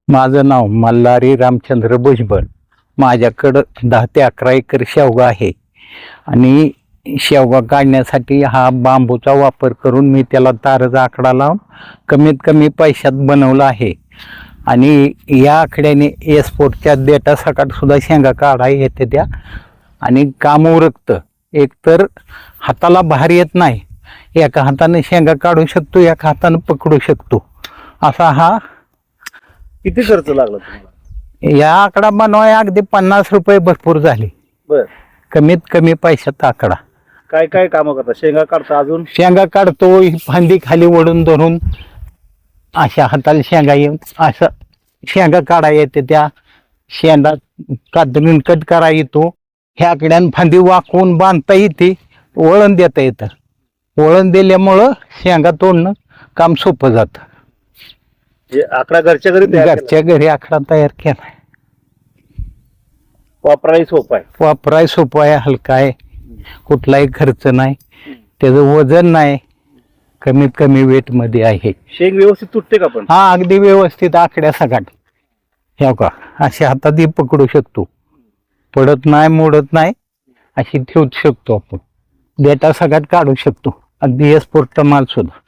माझं नाव मल्हारी रामचंद्र भुजबळ. माझ्याकडं 10 ते 11 एकर शेवगा आहे आणि शेवगा काढण्यासाठी हा बांबूचा वापर करून मी त्याला ताराचा आकडा लावून कमीत कमी पैशात बनवला आहे. आणि या आकड्याने एक्सपोर्टच्या डेटा सकाट सुद्धा शेंगा काढा येते त्या आणि काम उरकतं. एकतर हाताला भार येत नाही, एका हाताने शेंगा काढू शकतो, एका हाताने पकडू शकतो. असा हा किती खर्च लागला तुम्हाला? या आकडा बनवाय अगदी 50 रुपये भरपूर झाले. बर, कमीत कमी पैशात आकडा. काय काय काम करता? शेंगा काढता, अजून शेंगा काढतो, ही फांदी खाली ओढून धरून अशा हाताला शेंगा येऊन असं शेंगा काढा येते. त्या शेंगा कातरून कट करा येतो. ह्या आकड्यान फांदी वाकवून बांधता येते, वळण देता येतं. वळण दिल्यामुळं शेंगा तोडणं काम सोपं जातं. हे आकडा घरच्या घरी तयार केला? घरच्या घरी आकडा तयार केला. वापरायला सोपा आहे. वापराय सोपं आहे, हलका आहे, कुठलाही खर्च नाही, त्याचं वजन नाही, कमीत कमी वेट मध्ये आहे. शेंग व्यवस्थित तुटते का? पण हा अगदी व्यवस्थित आकड्या सकाट. हे का अशी हातातही पकडू शकतो, पडत नाही, मोडत नाही, अशी ठेवू शकतो आपण. डेटा सगळ्यात काढू शकतो, अगदी एक्सपोर्टचा माल सुद्धा.